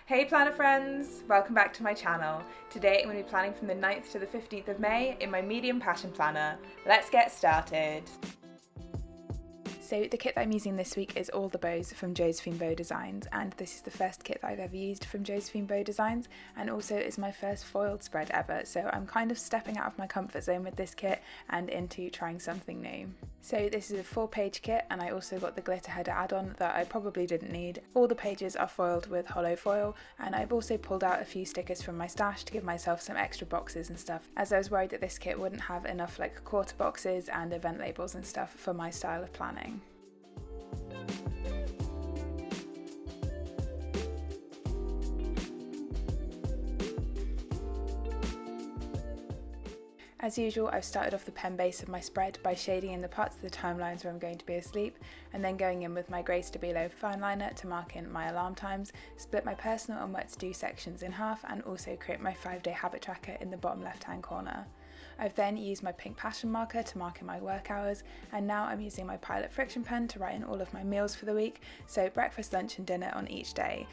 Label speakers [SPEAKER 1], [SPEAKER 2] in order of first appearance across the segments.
[SPEAKER 1] Hey planner friends! Welcome back to my channel. Today I'm going to be planning from the 9th to the 15th of May in my medium passion planner. Let's get started! So the kit that I'm using this week is all the bows from JosephineBow Designs, and this is the first kit that I've ever used from JosephineBow Designs, and also is my first foiled spread ever, so I'm kind of stepping out of my comfort zone with this kit and into trying something new. So this is a 4-page kit, and I also got the glitter header add-on that I probably didn't need. All the pages are foiled with hollow foil, and I've also pulled out a few stickers from my stash to give myself some extra boxes and stuff, as I was worried that this kit wouldn't have enough like quarter boxes and event labels and stuff for my style of planning. As usual, I've started off the pen base of my spread by shading in the parts of the timelines where I'm going to be asleep, and then going in with my grey Stabilo fine liner to mark in my alarm times, split my personal and what to do sections in half, and also create my 5-day habit tracker in the bottom left hand corner. I've then used my pink passion marker to mark in my work hours, and now I'm using my Pilot friction pen to write in all of my meals for the week, so breakfast, lunch and dinner on each day.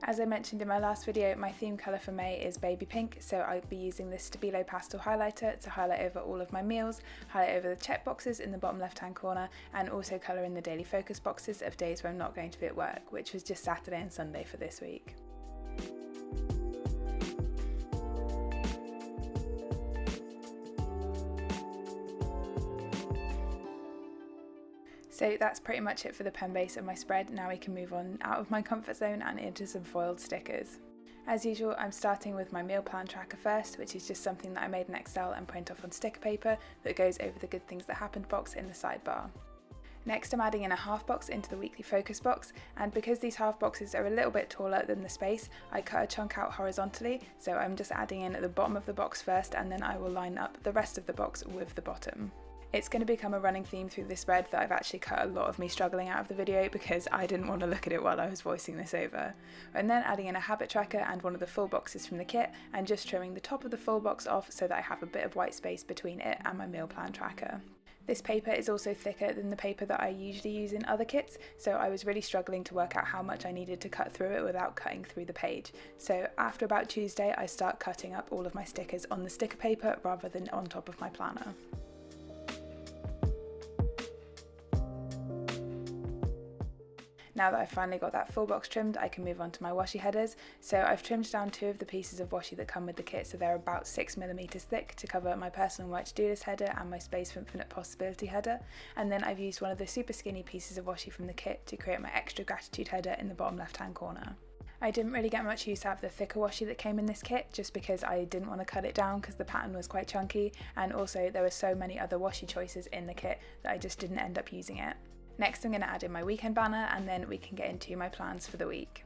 [SPEAKER 1] As I mentioned in my last video, my theme colour for May is baby pink, so I'll be using this Stabilo pastel highlighter to highlight over all of my meals, highlight over the check boxes in the bottom left hand corner, and also colour in the daily focus boxes of days where I'm not going to be at work, which was just Saturday and Sunday for this week. So that's pretty much it for the pen base of my spread. Now we can move on out of my comfort zone and into some foiled stickers. As usual, I'm starting with my meal plan tracker first, which is just something that I made in Excel and print off on sticker paper that goes over the good things that happened box in the sidebar. Next, I'm adding in a half box into the weekly focus box, and because these half boxes are a little bit taller than the space, I cut a chunk out horizontally, so I'm just adding in at the bottom of the box first, and then I will line up the rest of the box with the bottom. It's going to become a running theme through this spread that I've actually cut a lot of me struggling out of the video because I didn't want to look at it while I was voicing this over. And then adding in a habit tracker and one of the full boxes from the kit, and just trimming the top of the full box off so that I have a bit of white space between it and my meal plan tracker. This paper is also thicker than the paper that I usually use in other kits, so I was really struggling to work out how much I needed to cut through it without cutting through the page. So after about Tuesday, I start cutting up all of my stickers on the sticker paper rather than on top of my planner. Now that I've finally got that full box trimmed, I can move on to my washi headers. So I've trimmed down 2 of the pieces of washi that come with the kit, so they're about 6mm thick to cover my personal work to-do list header and my space for infinite possibility header. And then I've used one of the super skinny pieces of washi from the kit to create my extra gratitude header in the bottom left hand corner. I didn't really get much use out of the thicker washi that came in this kit, just because I didn't want to cut it down because the pattern was quite chunky, and also there were so many other washi choices in the kit that I just didn't end up using it. Next I'm going to add in my weekend banner, and then we can get into my plans for the week.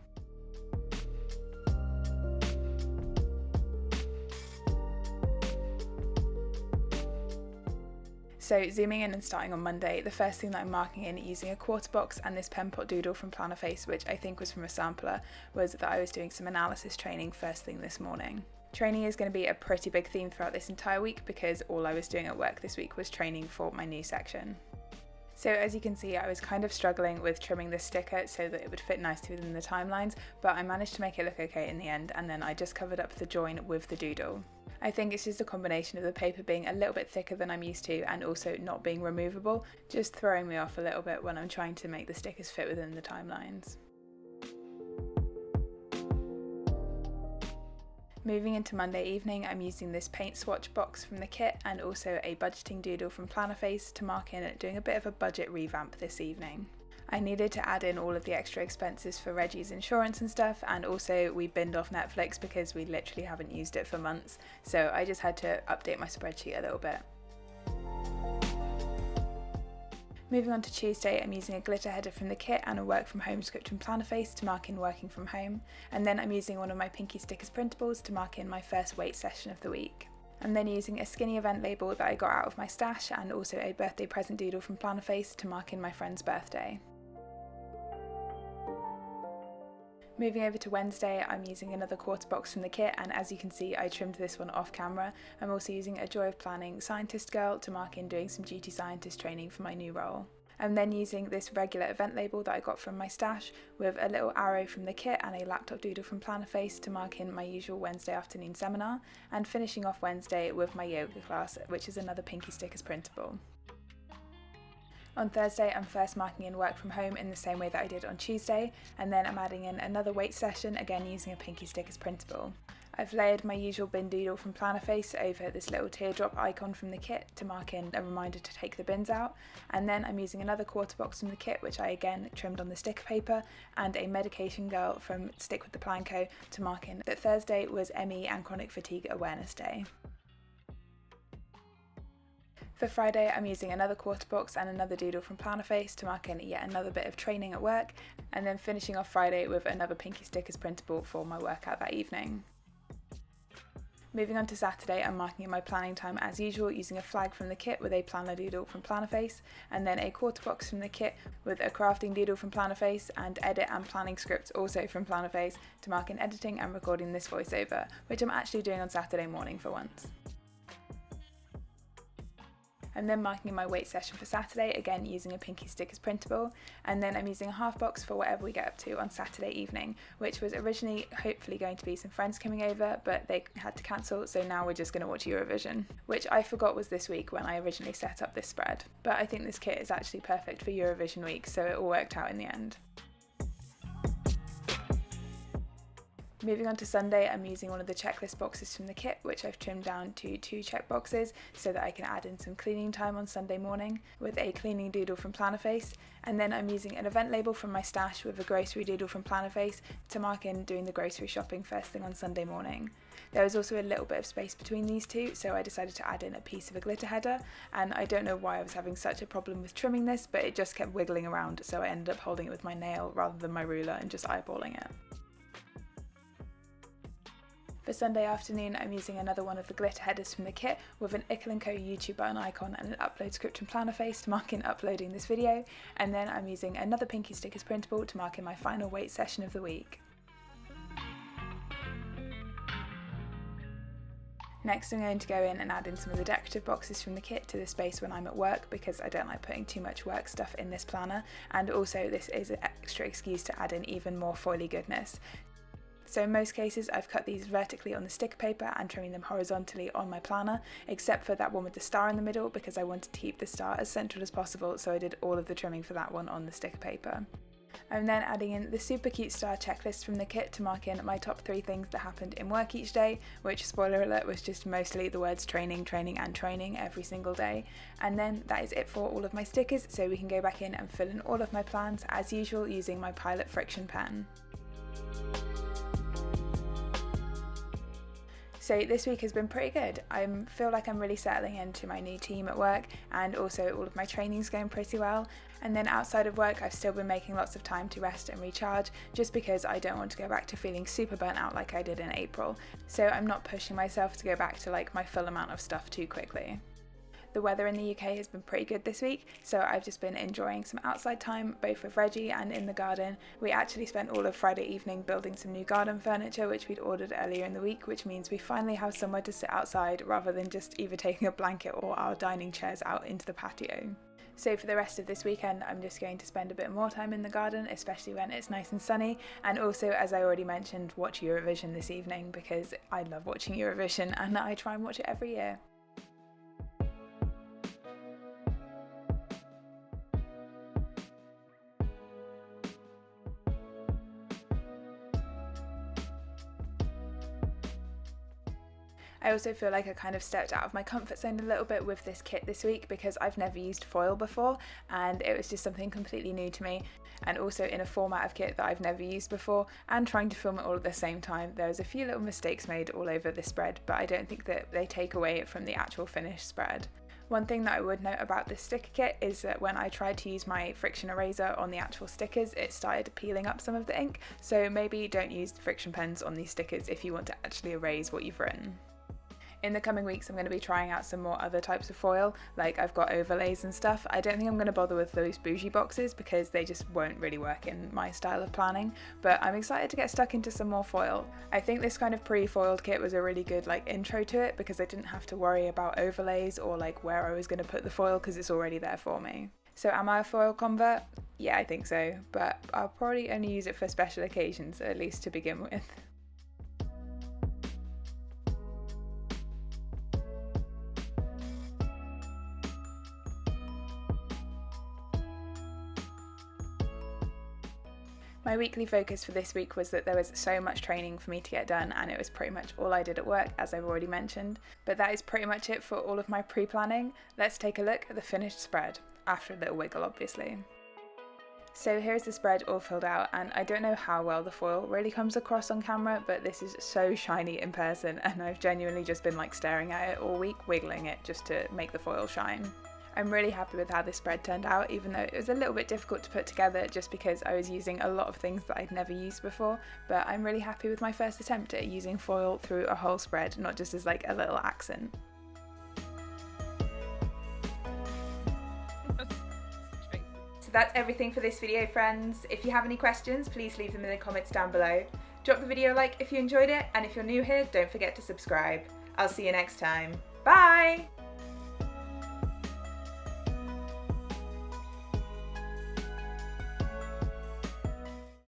[SPEAKER 1] So zooming in and starting on Monday, the first thing that I'm marking in using a quarter box and this pen pot doodle from Plannerface, which I think was from a sampler, was that I was doing some analysis training first thing this morning. Training is going to be a pretty big theme throughout this entire week because all I was doing at work this week was training for my new section. So as you can see, I was kind of struggling with trimming this sticker so that it would fit nicely within the timelines, but I managed to make it look okay in the end, and then I just covered up the join with the doodle. I think it's just a combination of the paper being a little bit thicker than I'm used to and also not being removable, just throwing me off a little bit when I'm trying to make the stickers fit within the timelines. Moving into Monday evening, I'm using this paint swatch box from the kit and also a budgeting doodle from Plannerface to mark in at doing a bit of a budget revamp this evening. I needed to add in all of the extra expenses for Reggie's insurance and stuff, and also we binned off Netflix because we literally haven't used it for months, so I just had to update my spreadsheet a little bit. Moving on to Tuesday, I'm using a glitter header from the kit and a work from home script from Plannerface to mark in working from home, and then I'm using one of my Pinky Stickers printables to mark in my first weight session of the week. I'm then using a skinny event label that I got out of my stash and also a birthday present doodle from Plannerface to mark in my friend's birthday. Moving over to Wednesday, I'm using another quarter box from the kit, and as you can see I trimmed this one off camera. I'm also using a Joy of Planning Scientist Girl to mark in doing some duty scientist training for my new role. I'm then using this regular event label that I got from my stash with a little arrow from the kit and a laptop doodle from Plannerface to mark in my usual Wednesday afternoon seminar, and finishing off Wednesday with my yoga class, which is another Pinky Stickers printable. On Thursday, I'm first marking in work from home in the same way that I did on Tuesday, and then I'm adding in another weight session, again using a Pinky Stickers printable. I've layered my usual bin doodle from Plannerface over this little teardrop icon from the kit to mark in a reminder to take the bins out, and then I'm using another quarter box from the kit, which I again trimmed on the sticker paper, and a Medication Girl from Stick with the Plan Co to mark in that Thursday was ME and Chronic Fatigue Awareness Day. For Friday, I'm using another quarter box and another doodle from Plannerface to mark in yet another bit of training at work, and then finishing off Friday with another Pinky Stickers printable for my workout that evening. Moving on to Saturday, I'm marking in my planning time as usual using a flag from the kit with a planner doodle from Plannerface, and then a quarter box from the kit with a crafting doodle from Plannerface and edit and planning scripts also from Plannerface to mark in editing and recording this voiceover, which I'm actually doing on Saturday morning for once. I'm then marking in my weight session for Saturday, again using a Pinky Stickers printable, and then I'm using a half box for whatever we get up to on Saturday evening, which was originally hopefully going to be some friends coming over, but they had to cancel, so now we're just going to watch Eurovision, which I forgot was this week when I originally set up this spread. But I think this kit is actually perfect for Eurovision week, so it all worked out in the end. Moving on to Sunday, I'm using one of the checklist boxes from the kit, which I've trimmed down to 2 check boxes so that I can add in some cleaning time on Sunday morning with a cleaning doodle from Plannerface, and then I'm using an event label from my stash with a grocery doodle from Plannerface to mark in doing the grocery shopping first thing on Sunday morning. There was also a little bit of space between these two, so I decided to add in a piece of a glitter header, and I don't know why I was having such a problem with trimming this, but it just kept wiggling around, so I ended up holding it with my nail rather than my ruler and just eyeballing it. For Sunday afternoon, I'm using another one of the glitter headers from the kit with an Ickle & Co YouTube button icon and an upload script from Plannerface to mark in uploading this video, and then I'm using another Pinky Stickers printable to mark in my final weight session of the week. Next, I'm going to go in and add in some of the decorative boxes from the kit to the space when I'm at work, because I don't like putting too much work stuff in this planner, and also this is an extra excuse to add in even more foily goodness. So in most cases I've cut these vertically on the sticker paper and trimming them horizontally on my planner, except for that one with the star in the middle because I wanted to keep the star as central as possible, so I did all of the trimming for that one on the sticker paper. I'm then adding in the super cute star checklist from the kit to mark in my top 3 things that happened in work each day, which, spoiler alert, was just mostly the words training, training and training every single day. And then that is it for all of my stickers, so we can go back in and fill in all of my plans as usual using my Pilot Friction pen. So this week has been pretty good. I feel like I'm really settling into my new team at work, and also all of my training's going pretty well. And then outside of work, I've still been making lots of time to rest and recharge, just because I don't want to go back to feeling super burnt out like I did in April. So I'm not pushing myself to go back to like my full amount of stuff too quickly. The weather in the UK has been pretty good this week, so I've just been enjoying some outside time, both with Reggie and in the garden. We actually spent all of Friday evening building some new garden furniture, which we'd ordered earlier in the week, which means we finally have somewhere to sit outside rather than just either taking a blanket or our dining chairs out into the patio. So for the rest of this weekend, I'm just going to spend a bit more time in the garden, especially when it's nice and sunny, and also, as I already mentioned, watch Eurovision this evening, because I love watching Eurovision and I try and watch it every year. I also feel like I kind of stepped out of my comfort zone a little bit with this kit this week, because I've never used foil before and it was just something completely new to me, and also in a format of kit that I've never used before, and trying to film it all at the same time. There was a few little mistakes made all over this spread, but I don't think that they take away from the actual finished spread. One thing that I would note about this sticker kit is that when I tried to use my friction eraser on the actual stickers, it started peeling up some of the ink, so maybe don't use friction pens on these stickers if you want to actually erase what you've written. In the coming weeks I'm going to be trying out some more other types of foil, like I've got overlays and stuff. I don't think I'm going to bother with those bougie boxes because they just won't really work in my style of planning, but I'm excited to get stuck into some more foil. I think this kind of pre-foiled kit was a really good like intro to it because I didn't have to worry about overlays or like where I was going to put the foil because it's already there for me. So am I a foil convert? Yeah, I think so, but I'll probably only use it for special occasions, at least to begin with. My weekly focus for this week was that there was so much training for me to get done, and it was pretty much all I did at work, as I've already mentioned. But that is pretty much it for all of my pre-planning. Let's take a look at the finished spread, after a little wiggle obviously. So here's the spread all filled out, and I don't know how well the foil really comes across on camera, but this is so shiny in person, and I've genuinely just been like staring at it all week, wiggling it just to make the foil shine. I'm really happy with how this spread turned out, even though it was a little bit difficult to put together just because I was using a lot of things that I'd never used before, but I'm really happy with my first attempt at using foil through a whole spread, not just as like a little accent. So that's everything for this video, friends. If you have any questions, please leave them in the comments down below. Drop the video a like if you enjoyed it, and if you're new here, don't forget to subscribe. I'll see you next time. Bye!